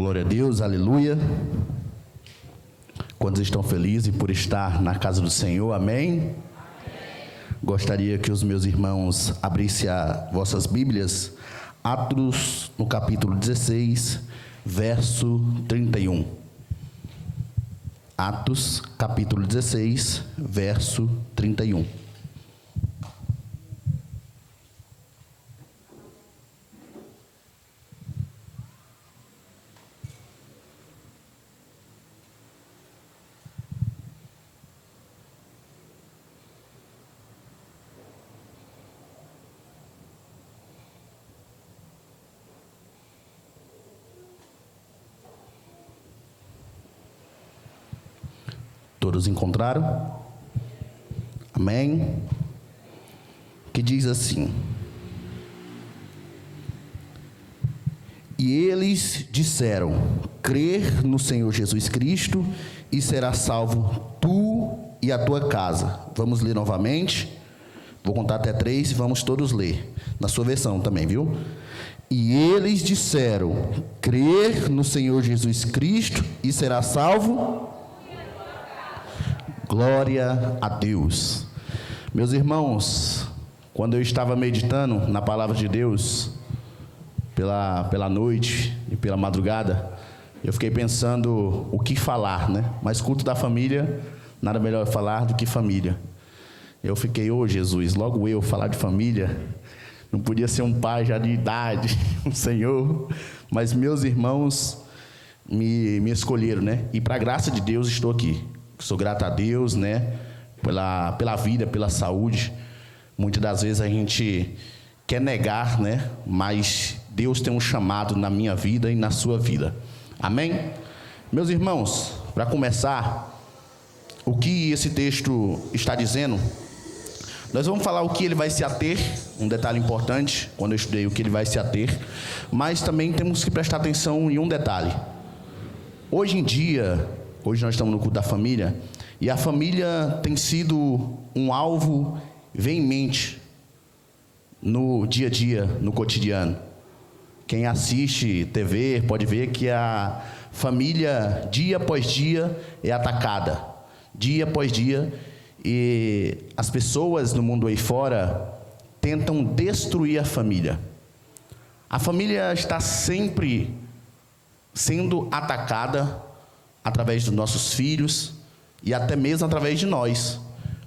Glória a Deus, aleluia. Quantos estão felizes por estar na casa do Senhor, amém? Gostaria que os meus irmãos abrissem as vossas Bíblias, Atos, no capítulo 16, verso 31. Atos, capítulo 16, verso 31. Todos encontraram? Amém? Que diz assim: E eles disseram: crer no Senhor Jesus Cristo e serás salvo tu e a tua casa. Vamos ler novamente. Vou contar até 3 e vamos todos ler. Na sua versão também, viu? E eles disseram: crer no Senhor Jesus Cristo e serás salvo. Glória a Deus. Meus irmãos, quando eu estava meditando na palavra de Deus, pela noite e pela madrugada, eu fiquei pensando o que falar, né? Mas culto da família, nada melhor falar do que família. Eu fiquei, Jesus, logo eu falar de família, não podia ser um pai já de idade, um senhor, mas meus irmãos me escolheram, né? E para a graça de Deus estou aqui. Sou grato a Deus, né, pela vida, pela saúde. Muitas das vezes a gente quer negar, né, mas Deus tem um chamado na minha vida e na sua vida. Amém? Meus irmãos, para começar, o que esse texto está dizendo, nós vamos falar o que ele vai se ater, um detalhe importante, quando eu estudei o que ele vai se ater, mas também temos que prestar atenção em um detalhe. Hoje nós estamos no culto da família, e a família tem sido um alvo veemente no dia a dia, no cotidiano. Quem assiste TV pode ver que a família, dia após dia, é atacada. Dia após dia, e as pessoas no mundo aí fora tentam destruir a família. A família está sempre sendo atacada através dos nossos filhos e até mesmo através de nós,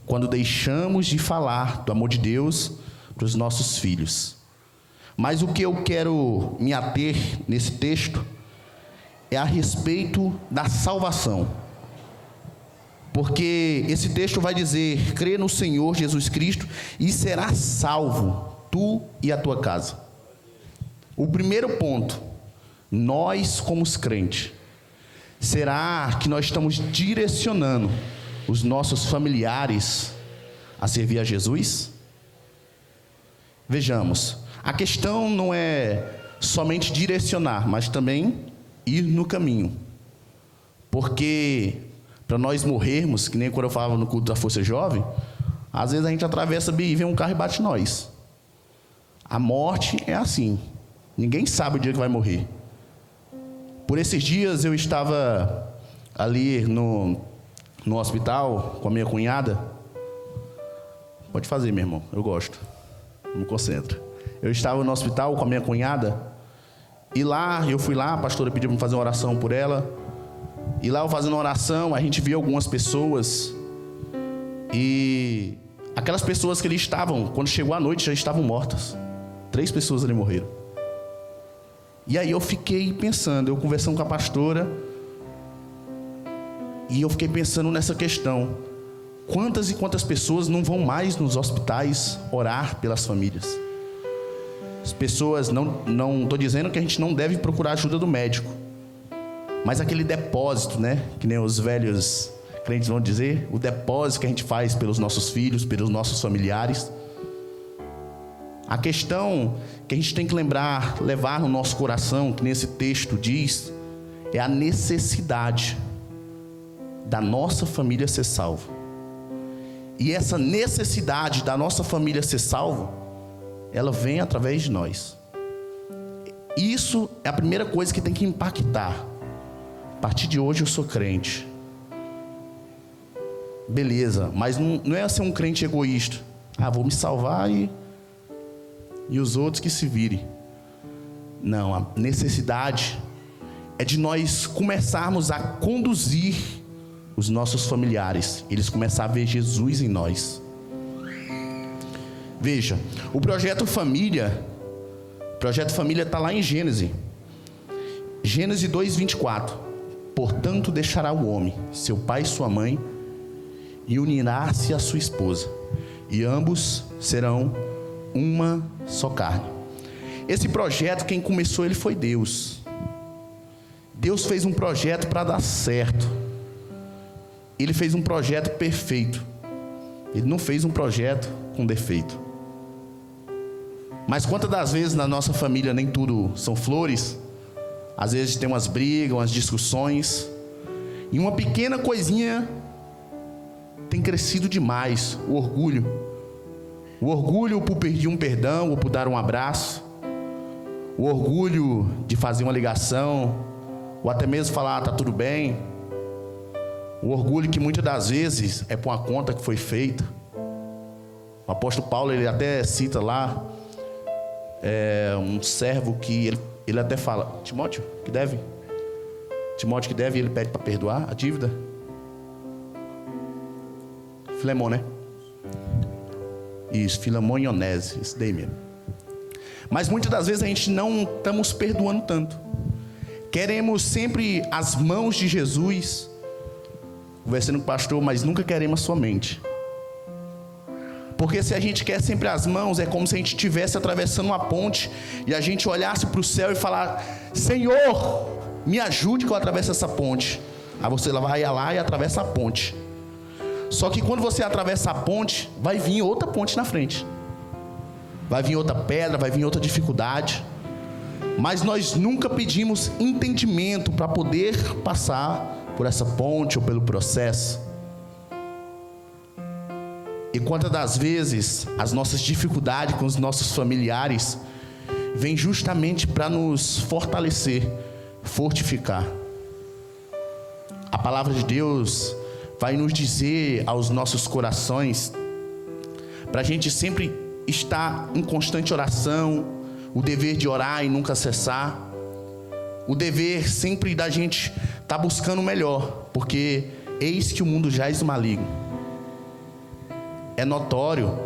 quando deixamos de falar do amor de Deus para os nossos filhos. Mas o que eu quero me ater nesse texto é a respeito da salvação, porque esse texto vai dizer: crê no Senhor Jesus Cristo e serás salvo, tu e a tua casa. O primeiro ponto, nós como os crentes, será que nós estamos direcionando os nossos familiares a servir a Jesus? Vejamos, a questão não é somente direcionar, mas também ir no caminho. Porque para nós morrermos, que nem quando eu falava no culto da Força Jovem, às vezes a gente atravessa e vem um carro e bate nós. A morte é assim, ninguém sabe o dia que vai morrer. Por esses dias eu estava ali no hospital com a minha cunhada. Pode fazer, meu irmão, eu gosto, me concentro. Eu estava no hospital com a minha cunhada, e lá, eu fui lá, a pastora pediu para fazer uma oração por ela, e lá eu fazendo uma oração, a gente viu algumas pessoas, e aquelas pessoas que ali estavam, quando chegou a noite, já estavam mortas. 3 pessoas ali morreram. E aí eu fiquei pensando, eu conversando com a pastora, e eu fiquei pensando nessa questão: quantas e quantas pessoas não vão mais nos hospitais orar pelas famílias? As pessoas, não estou dizendo que a gente não deve procurar ajuda do médico, mas aquele depósito, né, que nem os velhos crentes vão dizer, o depósito que a gente faz pelos nossos filhos, pelos nossos familiares. A questão que a gente tem que levar no nosso coração, que nesse texto diz, é a necessidade da nossa família ser salva. E essa necessidade da nossa família ser salva, ela vem através de nós. Isso é a primeira coisa que tem que impactar. A partir de hoje eu sou crente. Beleza, mas não é ser um crente egoísta. Vou me salvar e os outros que se virem. Não, a necessidade é de nós começarmos a conduzir os nossos familiares. Eles começarem a ver Jesus em nós. Veja, o projeto família está lá em Gênesis 2:24. Portanto deixará o homem, seu pai e sua mãe, e unirá-se à sua esposa, e ambos serão uma só carne. Esse projeto, quem começou ele foi Deus. Deus fez um projeto para dar certo. Ele fez um projeto perfeito. Ele não fez um projeto com defeito. Mas quantas das vezes na nossa família nem tudo são flores? Às vezes tem umas brigas, umas discussões, e uma pequena coisinha tem crescido demais. O orgulho por pedir um perdão ou por dar um abraço, o orgulho de fazer uma ligação, ou até mesmo falar, tá tudo bem. O orgulho que muitas das vezes é por uma conta que foi feita. O apóstolo Paulo, ele até cita lá, um servo que ele até fala, Timóteo que deve, ele pede para perdoar a dívida. Filemon, né? Isso, Filemon e Onésio, isso daí mesmo. Mas muitas das vezes a gente não estamos perdoando tanto. Queremos sempre as mãos de Jesus, conversando com o pastor, mas nunca queremos a sua mente. Porque se a gente quer sempre as mãos, é como se a gente estivesse atravessando uma ponte e a gente olhasse para o céu e falar, Senhor, me ajude que eu atravesse essa ponte. Aí você vai lá e atravessa a ponte. Só que quando você atravessa a ponte, vai vir outra ponte na frente. Vai vir outra pedra, vai vir outra dificuldade. Mas nós nunca pedimos entendimento para poder passar por essa ponte ou pelo processo. E quantas das vezes as nossas dificuldades com os nossos familiares vêm justamente para nos fortalecer, fortificar. A palavra de Deus vai nos dizer aos nossos corações, para a gente sempre estar em constante oração, o dever de orar e nunca cessar, o dever sempre da gente estar buscando o melhor, porque eis que o mundo jaz maligno. É notório,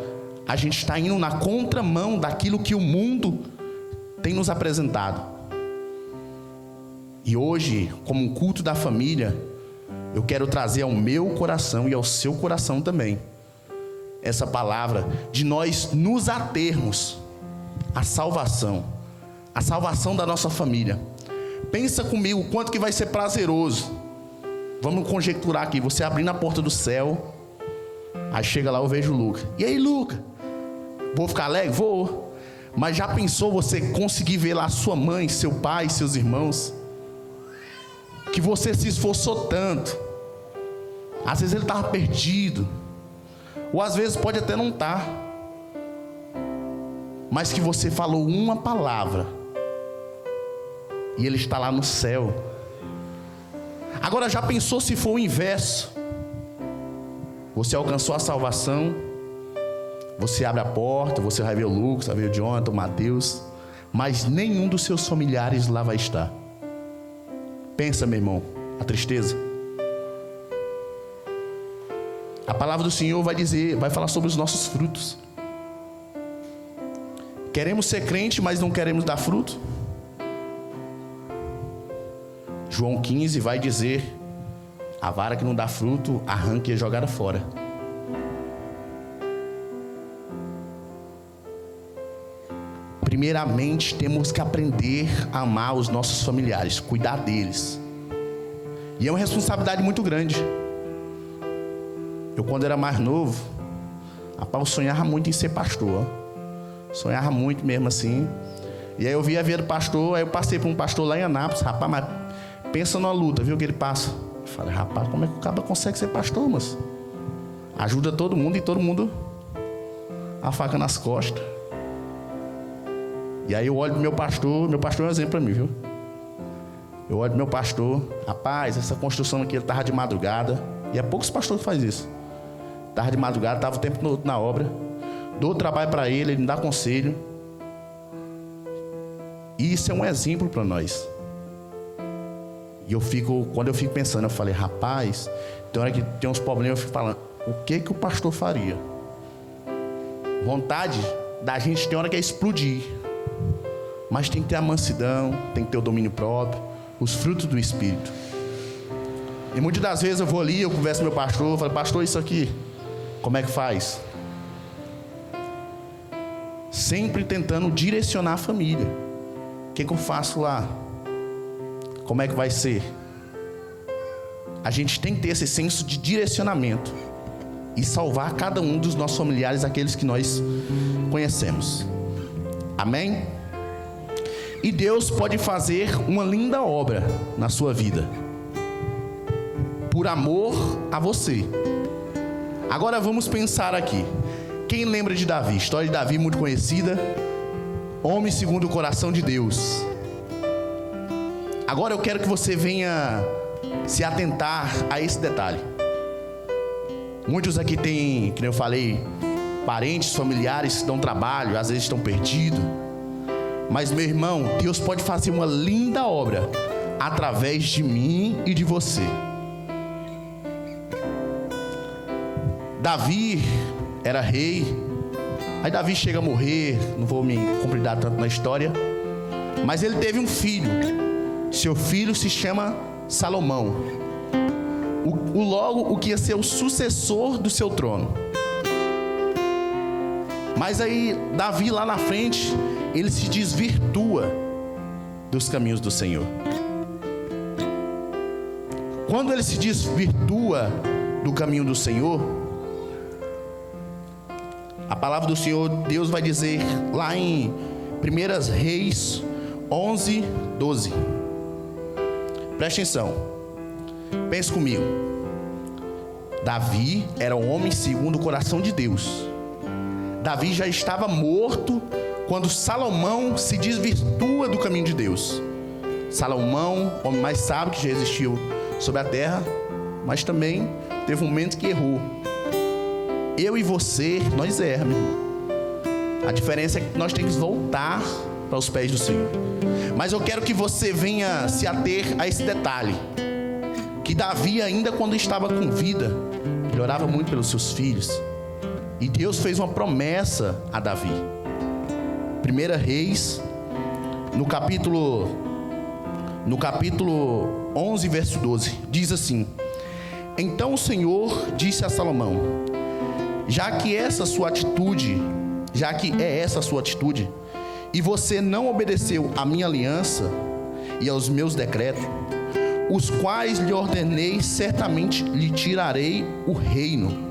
a gente está indo na contramão daquilo que o mundo tem nos apresentado. E hoje, como um culto da família, eu quero trazer ao meu coração e ao seu coração também essa palavra de nós nos atermos à salvação da nossa família. Pensa comigo quanto que vai ser prazeroso. Vamos conjecturar aqui, você abrindo a porta do céu, aí chega lá, eu vejo o Luca. E aí, Luca? Vou ficar alegre? Vou. Mas já pensou você conseguir ver lá sua mãe, seu pai, seus irmãos? Que você se esforçou tanto. Às vezes ele estava perdido, ou às vezes pode até não estar, mas que você falou uma palavra e ele está lá no céu. Agora já pensou se for o inverso? Você alcançou a salvação, você abre a porta, você vai ver o Lucas, vai ver o Jonathan, o Mateus, mas nenhum dos seus familiares lá vai estar. Pensa, meu irmão, a tristeza. A palavra do Senhor vai falar sobre os nossos frutos. Queremos ser crente, mas não queremos dar fruto. João 15 vai dizer, a vara que não dá fruto, arranca e é jogada fora. Primeiramente, temos que aprender a amar os nossos familiares, cuidar deles. E é uma responsabilidade muito grande. Eu, quando era mais novo, rapaz, eu sonhava muito em ser pastor. Sonhava muito mesmo assim. E aí eu via a vida do pastor, aí eu passei por um pastor lá em Anápolis. Rapaz, mas pensa numa luta, viu, que ele passa. Eu falei, rapaz, como é que o cara consegue ser pastor, mas ajuda todo mundo e todo mundo a faca nas costas. E aí eu olho pro meu pastor é um exemplo para mim, viu? Eu olho pro meu pastor, rapaz, essa construção aqui, ele tava de madrugada, e é poucos pastores que fazem isso. Tava de madrugada, tava o tempo todo na obra, dou trabalho para ele me dá conselho. E isso é um exemplo para nós. E quando eu fico pensando, eu falei, rapaz, tem hora que tem uns problemas, eu fico falando, o que o pastor faria? Vontade da gente tem hora que é explodir. Mas tem que ter a mansidão, tem que ter o domínio próprio, os frutos do Espírito. E muitas das vezes eu vou ali, eu converso com meu pastor, eu falo, pastor, isso aqui, como é que faz? Sempre tentando direcionar a família. O que eu faço lá? Como é que vai ser? A gente tem que ter esse senso de direcionamento e salvar cada um dos nossos familiares, aqueles que nós conhecemos. Amém? E Deus pode fazer uma linda obra na sua vida, por amor a você. Agora vamos pensar aqui. Quem lembra de Davi? História de Davi muito conhecida. Homem segundo o coração de Deus. Agora eu quero que você venha se atentar a esse detalhe. Muitos aqui têm, como eu falei, parentes, familiares que dão trabalho, às vezes estão perdidos. Mas, meu irmão, Deus pode fazer uma linda obra através de mim e de você. Davi era rei. Aí Davi chega a morrer, não vou me complicar tanto na história. Mas ele teve um filho. Seu filho se chama Salomão. Logo, o que ia ser o sucessor do seu trono. Mas aí, Davi lá na frente, ele se desvirtua dos caminhos do Senhor. Quando ele se desvirtua do caminho do Senhor, a palavra do Senhor, Deus vai dizer lá em 1 Reis 11, 12. Preste atenção. Pense comigo. Davi era um homem segundo o coração de Deus. Davi já estava morto quando Salomão se desvirtua do caminho de Deus. Salomão, o homem mais sábio que já existiu sobre a terra, mas também teve um momento que errou. Eu e você, nós erramos. A diferença é que nós temos que voltar para os pés do Senhor. Mas eu quero que você venha se ater a esse detalhe. Que Davi, ainda quando estava com vida, ele orava muito pelos seus filhos. E Deus fez uma promessa a Davi. 1 Reis, no capítulo 11, verso 12, diz assim: Então o Senhor disse a Salomão: Já que é essa a sua atitude, e você não obedeceu à minha aliança e aos meus decretos, os quais lhe ordenei, certamente lhe tirarei o reino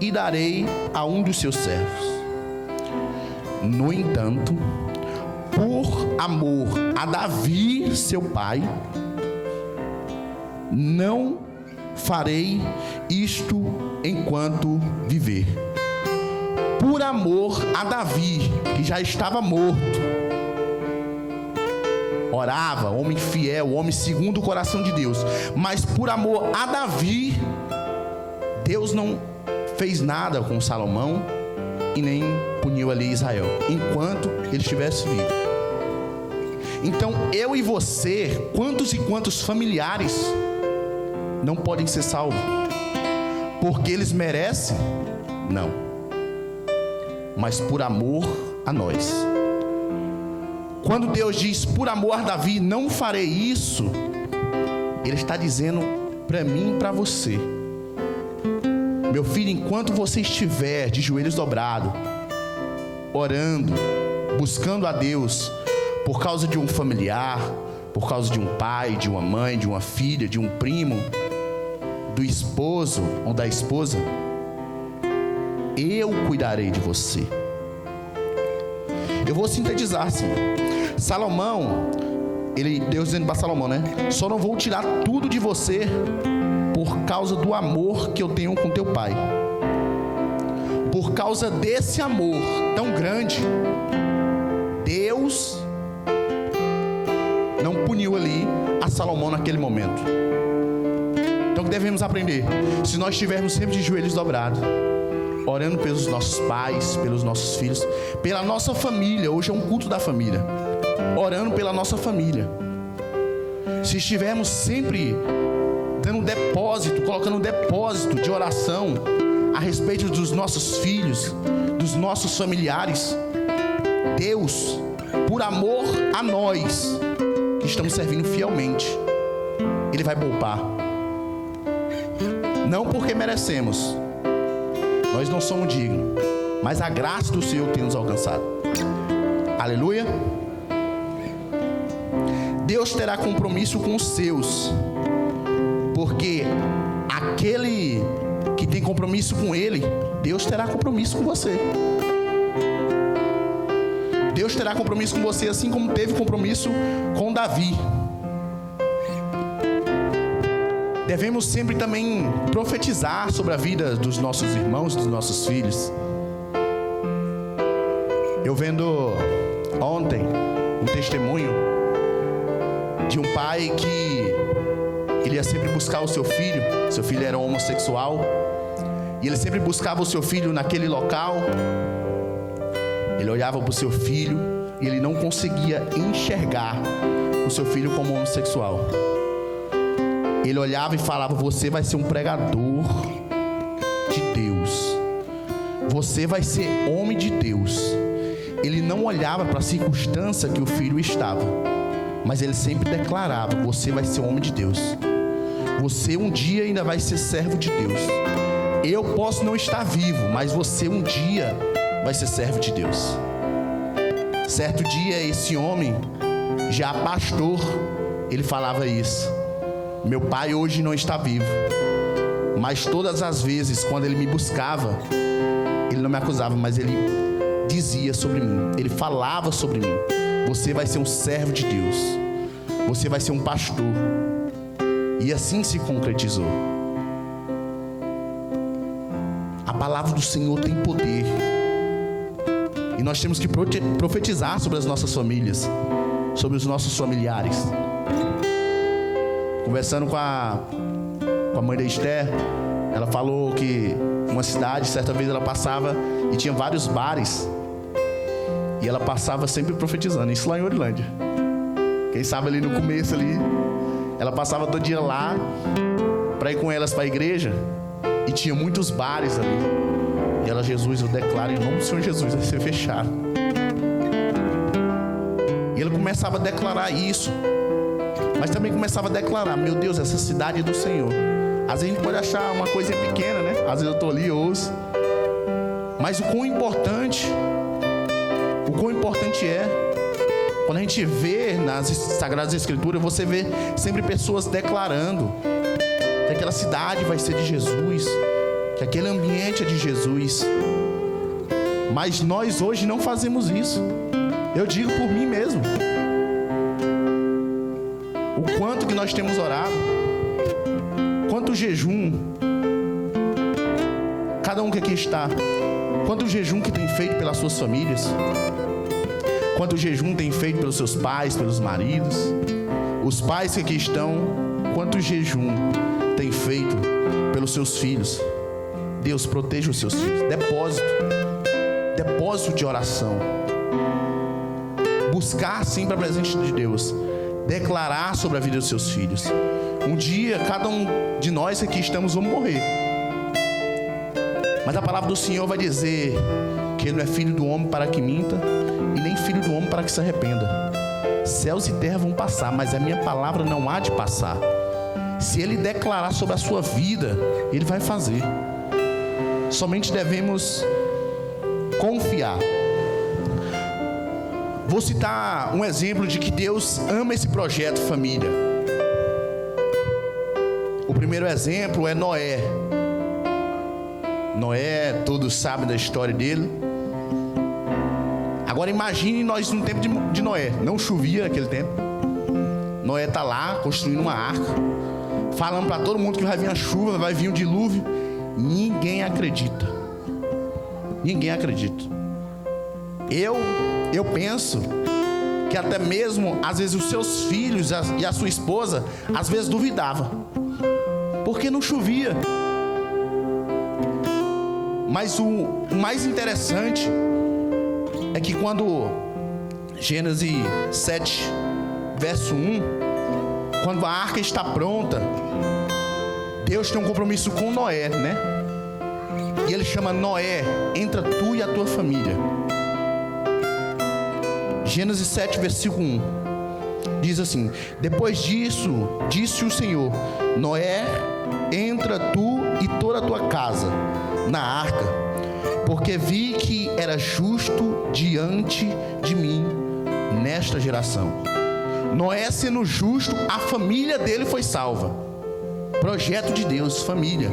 e darei a um dos seus servos. No entanto, por amor a Davi, seu pai, não farei isto enquanto viver. Por amor a Davi, que já estava morto, orava, homem fiel, homem segundo o coração de Deus, mas por amor a Davi, Deus não fez nada com Salomão e nem puniu ali Israel, enquanto ele estivesse vivo. Então eu e você, quantos e quantos familiares não podem ser salvos? Porque eles merecem? Não. Mas por amor a nós. Quando Deus diz, por amor a Davi, não farei isso, Ele está dizendo para mim e para você: meu filho, enquanto você estiver de joelhos dobrados, orando, buscando a Deus, por causa de um familiar, por causa de um pai, de uma mãe, de uma filha, de um primo, do esposo ou da esposa, eu cuidarei de você. Eu vou sintetizar assim. Salomão, Deus dizendo para Salomão, né? Só não vou tirar tudo de você por causa do amor que eu tenho com teu pai. Por causa desse amor tão grande, Deus Deus não puniu ali a Salomão naquele momento. Então o que devemos aprender? Se nós estivermos sempre de joelhos dobrados, orando pelos nossos pais, pelos nossos filhos, pela nossa família, hoje é um culto da família, orando pela nossa família. Se estivermos sempre dando um depósito, colocando um depósito de oração a respeito dos nossos filhos, dos nossos familiares, Deus, por amor a nós que estamos servindo fielmente, Ele vai poupar. Não porque merecemos, nós não somos dignos, mas a graça do Senhor tem nos alcançado. Aleluia. Deus terá compromisso com os seus, porque aquele que tem compromisso com Ele, Deus terá compromisso com você. Deus terá compromisso com você, assim como teve compromisso com Davi. Devemos sempre também profetizar sobre a vida dos nossos irmãos, dos nossos filhos. Eu vendo ontem um testemunho de um pai que ele ia sempre buscar o seu filho era homossexual, e ele sempre buscava o seu filho naquele local. Ele olhava para o seu filho e ele não conseguia enxergar o seu filho como homossexual. Ele olhava e falava: você vai ser um pregador de Deus, você vai ser homem de Deus. Ele não olhava para a circunstância que o filho estava, mas ele sempre declarava: você vai ser homem de Deus, você um dia ainda vai ser servo de Deus. Eu posso não estar vivo, mas você um dia vai ser servo de Deus. Certo dia, esse homem, já pastor, ele falava isso: meu pai hoje não está vivo, mas todas as vezes quando ele me buscava, ele não me acusava, mas ele dizia sobre mim, ele falava sobre mim: você vai ser um servo de Deus, você vai ser um pastor. E assim se concretizou. A palavra do Senhor tem poder, e nós temos que profetizar sobre as nossas famílias, sobre os nossos familiares. Conversando com a mãe da Esther, ela falou que uma cidade, certa vez ela passava e tinha vários bares, e ela passava sempre profetizando, isso lá em Orilândia. Quem sabe ali no começo ali, ela passava todo dia lá para ir com elas para a igreja, e tinha muitos bares ali. E ela: Jesus, eu declaro em nome do Senhor Jesus, vai ser fechado. E ela começava a declarar isso, mas também começava a declarar: meu Deus, essa cidade é do Senhor. Às vezes a gente pode achar uma coisa pequena, né? Às vezes eu estou ali e ouço, mas o quão importante é, quando a gente vê nas Sagradas Escrituras, você vê sempre pessoas declarando que aquela cidade vai ser de Jesus, que aquele ambiente é de Jesus. Mas nós hoje não fazemos isso. Eu digo por mim mesmo. O quanto que nós temos orado, quanto jejum, cada um que aqui está, quanto jejum que tem feito pelas suas famílias, quanto jejum tem feito pelos seus pais, pelos maridos, os pais que aqui estão, quanto jejum tem feito pelos seus filhos. Deus, proteja os seus filhos. Depósito de oração. Buscar sempre a presença de Deus. Declarar sobre a vida dos seus filhos. Um dia, cada um de nós aqui vamos morrer. Mas a palavra do Senhor vai dizer que Ele não é filho do homem para que minta, e nem filho do homem para que se arrependa. Céus e terra vão passar, mas a minha palavra não há de passar. Se Ele declarar sobre a sua vida, Ele vai fazer. Somente devemos confiar. Vou citar um exemplo de que Deus ama esse projeto família. O primeiro exemplo é Noé. Noé, todos sabem da história dele. Agora imagine nós no tempo de Noé. Não chovia naquele tempo. Noé está lá construindo uma arca, falando para todo mundo que vai vir a chuva, vai vir o dilúvio. Ninguém acredita. Ninguém acredita. Eu penso que até mesmo, às vezes, os seus filhos e a sua esposa, às vezes duvidavam, porque não chovia. Mas o mais interessante é que quando Gênesis 7, verso 1, quando a arca está pronta, Deus tem um compromisso com Noé, né? E ele chama Noé: entra tu e a tua família. Gênesis 7, versículo 1 diz assim: depois disso, disse o Senhor: Noé, entra tu e toda a tua casa na arca, porque vi que era justo diante de mim nesta geração. Noé sendo justo, a família dele foi salva. Projeto de Deus, família.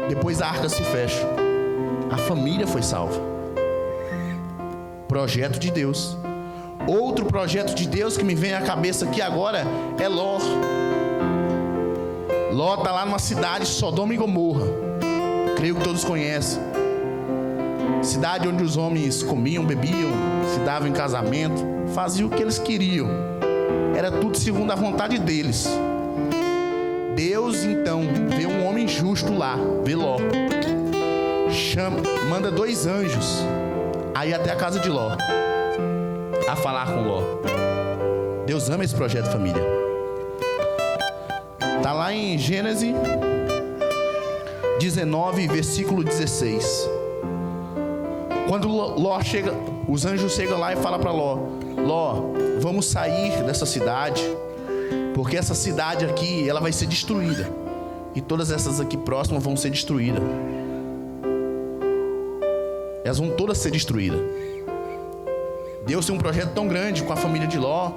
Depois a arca se fecha, a família foi salva. Projeto de Deus. Outro projeto de Deus que me vem à cabeça aqui agora é Ló. Ló está lá numa cidade, Sodoma e Gomorra. Creio que todos conhecem. Cidade onde os homens comiam, bebiam, se davam em casamento, faziam o que eles queriam. Era tudo segundo a vontade deles. Deus então vê um homem justo lá, vê Ló. Manda 2 anjos aí até a casa de Ló, a falar com Ló. Deus ama esse projeto, família. Está lá em Gênesis 19, versículo 16. Quando Ló chega, os anjos chegam lá e falam para Ló: Ló, vamos sair dessa cidade, porque essa cidade aqui, ela vai ser destruída, e todas essas aqui próximas vão ser destruídas. Elas vão todas ser destruídas. Deus tem um projeto tão grande com a família de Ló,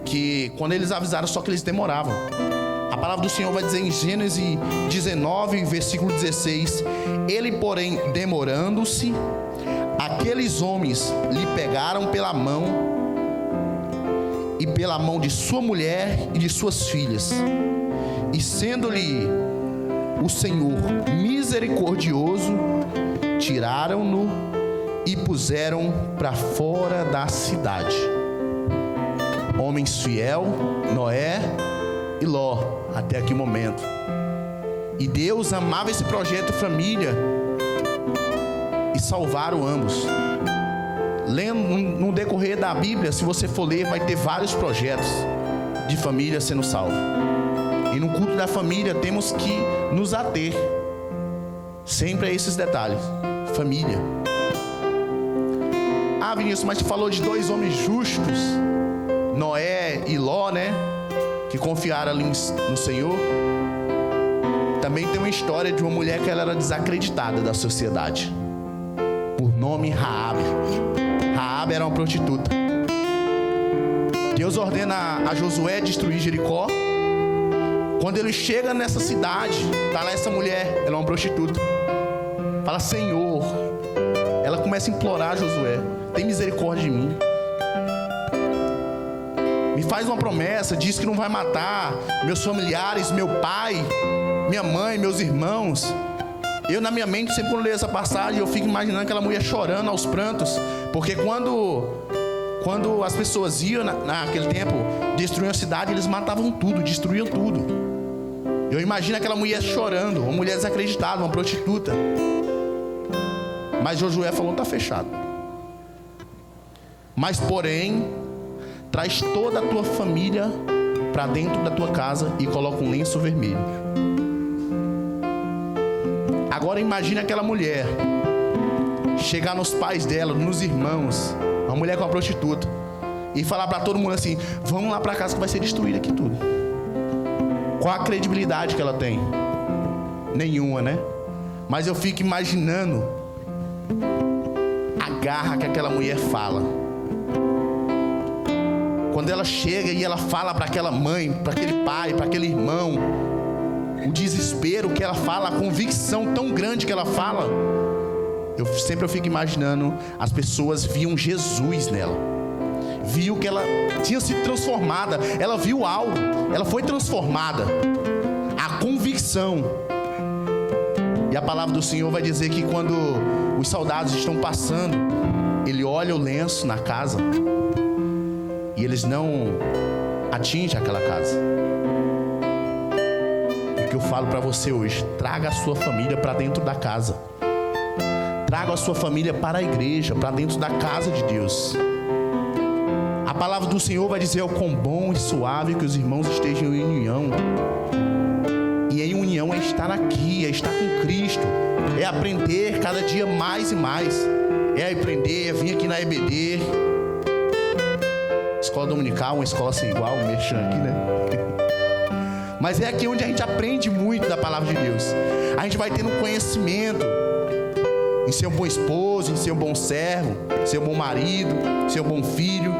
que quando eles avisaram, só que eles demoravam. A palavra do Senhor vai dizer em Gênesis 19, versículo 16: ele, porém, demorando-se, aqueles homens lhe pegaram pela mão, e pela mão de sua mulher e de suas filhas, e sendo-lhe o Senhor misericordioso, tiraram-no e puseram para fora da cidade. Homens fiel, Noé e Ló, até aquele momento. E Deus amava esse projeto família, e salvaram ambos. Lendo no decorrer da Bíblia, se você for ler, vai ter vários projetos de família sendo salvo. E no culto da família temos que nos ater sempre a esses detalhes. Família. Ah, Vinícius, mas você falou de 2 homens justos, Noé e Ló, né? Que confiaram ali no Senhor. Também tem uma história de uma mulher que ela era desacreditada da sociedade, por nome Raabe. Raabe era uma prostituta. Deus ordena a Josué destruir Jericó. Quando ele chega nessa cidade, está lá essa mulher, ela é uma prostituta. Fala: Senhor. Ela começa a implorar a Josué: tem misericórdia de mim. Me faz uma promessa, diz que não vai matar meus familiares, meu pai, minha mãe, meus irmãos. Eu, na minha mente, sempre quando leio essa passagem, eu fico imaginando aquela mulher chorando aos prantos, porque quando as pessoas iam naquele tempo destruir a cidade, eles matavam tudo, destruíam tudo. Eu imagino aquela mulher chorando, uma mulher desacreditada, uma prostituta. Mas Josué falou: está fechado. Mas porém, traz toda a tua família para dentro da tua casa e coloca um lenço vermelho. Agora imagine aquela mulher chegar nos pais dela, nos irmãos, uma mulher com uma prostituta, e falar para todo mundo assim: vamos lá para casa que vai ser destruído aqui tudo. Qual a credibilidade que ela tem? Nenhuma, né? Mas eu fico imaginando a garra que aquela mulher fala. Quando ela chega e ela fala para aquela mãe, para aquele pai, para aquele irmão, o desespero que ela fala, a convicção tão grande que ela fala, eu fico imaginando, as pessoas viam Jesus nela, viu que ela tinha se transformada, ela viu algo, ela foi transformada, a convicção. E a palavra do Senhor vai dizer que quando os soldados estão passando ele olha o lenço na casa e eles não atingem aquela casa. O que eu falo para você hoje: traga a sua família para dentro da casa. Traga a sua família para a igreja, para dentro da casa de Deus. A palavra do Senhor vai dizer: o quão bom e suave que os irmãos estejam em união. E em união é estar aqui, é estar com Cristo, é aprender cada dia mais e mais, é aprender, é vir aqui na EBD, escola dominical, uma escola sem igual, um merchan aqui, né? Mas é aqui onde a gente aprende muito da palavra de Deus. A gente vai tendo conhecimento em ser um bom esposo, em ser um bom servo, em ser um bom marido, em ser um bom filho.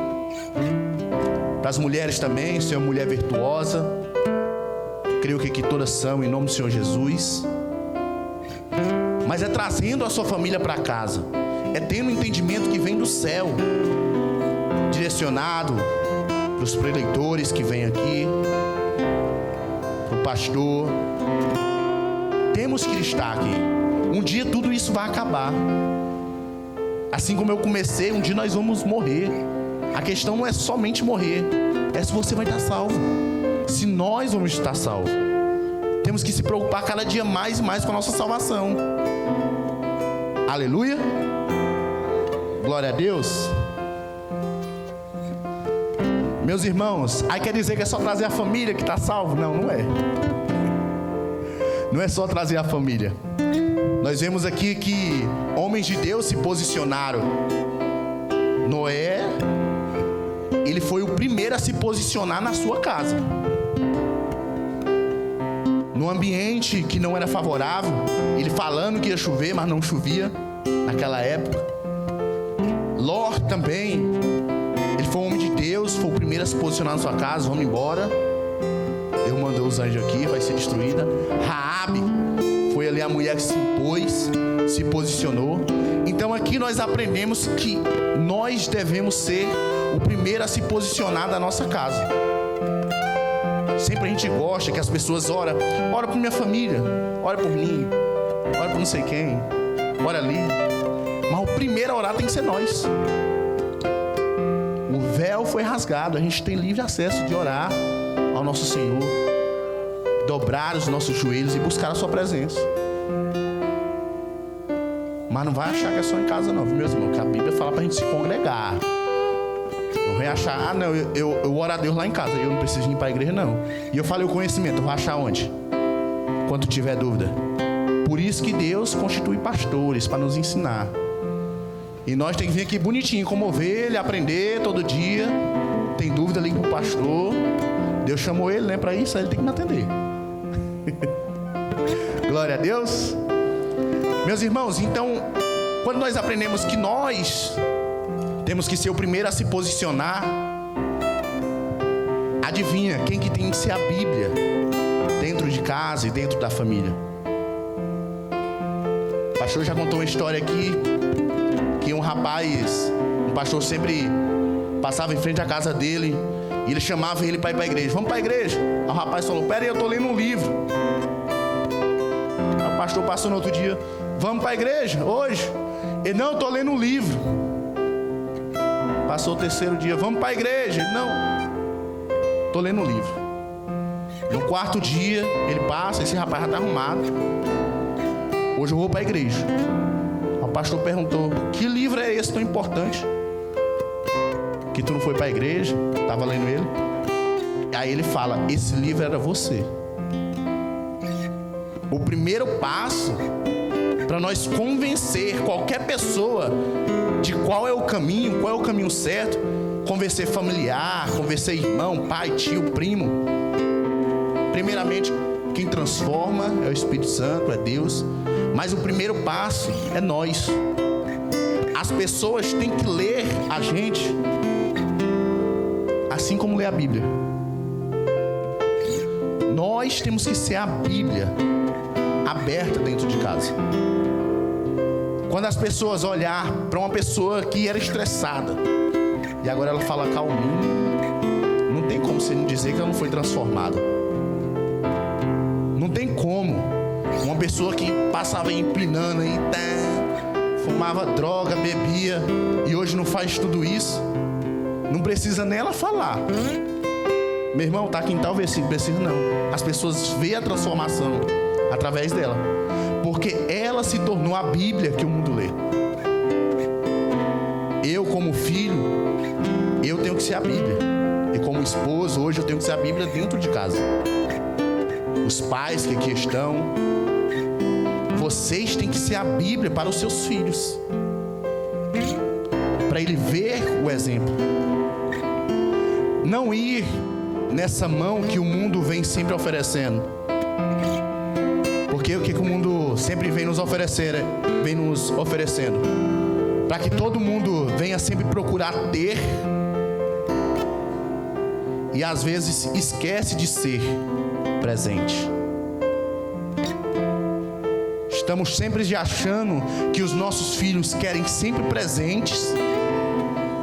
Para as mulheres também, ser uma mulher virtuosa. Creio que aqui todas são, em nome do Senhor Jesus. Mas é trazendo a sua família para casa, é tendo um entendimento que vem do céu, direcionado para os preleitores que vêm aqui, para o pastor. Temos que estar aqui. Um dia tudo isso vai acabar. Assim como eu comecei, um dia nós vamos morrer. A questão não é somente morrer, é se você vai estar salvo, se nós vamos estar salvos. Temos que se preocupar cada dia mais e mais com a nossa salvação. Aleluia. Glória a Deus. Meus irmãos, aí quer dizer que é só trazer a família que está salvo? Não, não é. Não é só trazer a família. Nós vemos aqui que homens de Deus se posicionaram. Noé, ele foi o primeiro a se posicionar na sua casa. Num ambiente que não era favorável, ele falando que ia chover, mas não chovia naquela época. Ló também, ele foi um homem de Deus, foi o primeiro a se posicionar na sua casa. Vamos embora, Deus mandou os anjos aqui, vai ser destruída. Raabe foi ali a mulher que se impôs, se posicionou. Então aqui nós aprendemos que nós devemos ser o primeiro a se posicionar da nossa casa. Sempre a gente gosta que as pessoas ora por minha família, ora por mim, ora por não sei quem, ora ali. Mas o primeiro a orar tem que ser nós. O véu foi rasgado, a gente tem livre acesso de orar ao nosso Senhor, dobrar os nossos joelhos e buscar a sua presença. Mas não vai achar que é só em casa não, viu, meus irmãos? Que a Bíblia fala pra gente se congregar. Não vai achar, não, eu oro a Deus lá em casa, eu não preciso ir para a igreja não. E eu falei o conhecimento, eu vou achar onde? Quando tiver dúvida. Por isso que Deus constitui pastores para nos ensinar. E nós temos que vir aqui bonitinho, como ovelha, aprender todo dia. Tem dúvida, liga pro pastor. Deus chamou ele, né, para isso, aí ele tem que me atender. Glória a Deus. Meus irmãos, então, quando nós aprendemos que nós temos que ser o primeiro a se posicionar, adivinha quem que tem que ser a Bíblia dentro de casa e dentro da família? O pastor já contou uma história aqui, que um pastor sempre passava em frente à casa dele e ele chamava ele para ir para a igreja. Vamos para a igreja. Aí o rapaz falou: pera aí, eu estou lendo um livro. Aí o pastor passou no outro dia: vamos para a igreja hoje? Ele: não, eu estou lendo um livro. Passou o terceiro dia: vamos para a igreja? Ele: não, estou lendo um livro. No quarto dia ele passa: esse rapaz já está arrumado, hoje eu vou para a igreja. O pastor perguntou: que livro é esse tão importante que tu não foi para a igreja? Estava lendo ele. Aí ele fala: esse livro era você. O primeiro passo para nós convencer qualquer pessoa de qual é o caminho certo, convencer familiar, convencer irmão, pai, tio, primo. Primeiramente, quem transforma é o Espírito Santo, é Deus. Mas o primeiro passo é nós. As pessoas têm que ler a gente assim como lê a Bíblia. Nós temos que ser a Bíblia aberta dentro de casa. Quando as pessoas olhar para uma pessoa que era estressada e agora ela fala calminho, não tem como você não dizer que ela não foi transformada. Não tem como uma pessoa que passava empinando aí, fumava droga, bebia e hoje não faz tudo isso, não precisa nem ela falar. Meu irmão, está aqui em tal versículo, precisa não. As pessoas veem a transformação através dela, porque ela se tornou a Bíblia que o mundo lê. Eu, como filho, eu tenho que ser a Bíblia. E como esposo, hoje eu tenho que ser a Bíblia dentro de casa. Os pais que aqui estão, vocês têm que ser a Bíblia para os seus filhos, para ele ver o exemplo. Não ir nessa mão que o mundo vem sempre oferecendo. Porque o que o mundo sempre vem nos oferecer, vem nos oferecendo? Para que todo mundo venha sempre procurar ter, e às vezes esquece de ser presente. Estamos sempre achando que os nossos filhos querem sempre presentes,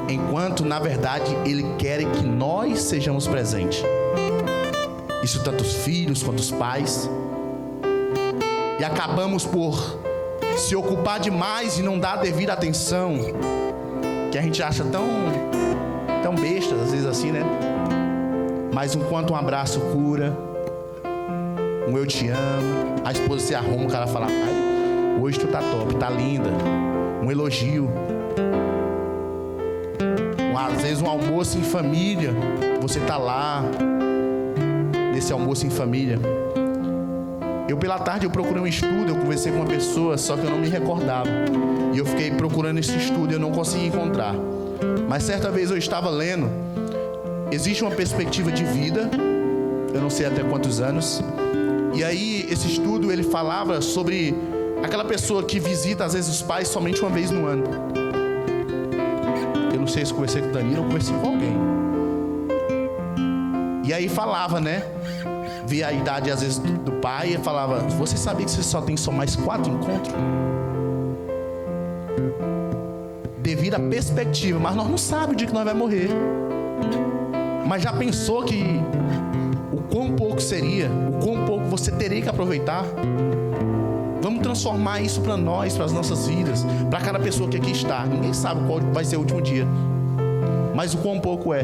enquanto na verdade Ele quer que nós sejamos presentes. Isso tanto os filhos quanto os pais. E acabamos por se ocupar demais e não dar a devida atenção, que a gente acha tão besta, às vezes assim, né? Mas enquanto um abraço cura, um eu te amo, a esposa se arruma, o cara fala, ai, hoje tu tá top, tá linda. Um elogio. Às vezes um almoço em família, você tá lá, nesse almoço em família. Pela tarde eu procurei um estudo, eu conversei com uma pessoa, só que eu não me recordava. E eu fiquei procurando esse estudo e eu não consegui encontrar. Mas certa vez eu estava lendo, existe uma perspectiva de vida, eu não sei até quantos anos, e aí esse estudo ele falava sobre aquela pessoa que visita às vezes os pais somente uma vez no ano. Eu não sei se conversei com o Danilo ou conversei com alguém. E aí falava, né? Via a idade às vezes do pai e falava, você sabia que você só tem mais 4 encontros? Devido à perspectiva, mas nós não sabemos o dia que nós vamos morrer. Mas já pensou que o quão pouco seria, o quão pouco você teria que aproveitar? Vamos transformar isso para nós, para as nossas vidas, para cada pessoa que aqui está. Ninguém sabe qual vai ser o último dia, mas o quão pouco é.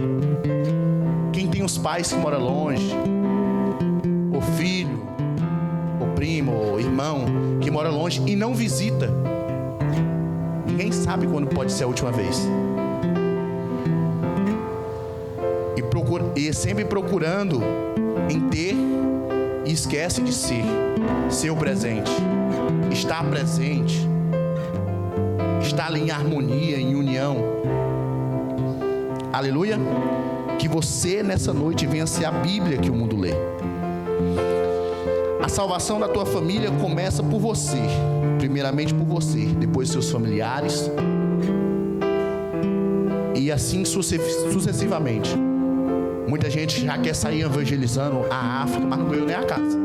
Quem tem os pais que moram longe, o filho, o primo, o irmão que mora longe e não visita, ninguém sabe quando pode ser a última vez. E sempre procurando em ter, e esquece de ser o presente, estar presente, estar ali em harmonia, em união. Aleluia. Que você nessa noite venha ser a Bíblia que o mundo lê. A salvação da tua família começa por você, primeiramente por você, depois seus familiares, e assim sucessivamente. Muita gente já quer sair evangelizando a África, mas não ganhou nem a casa.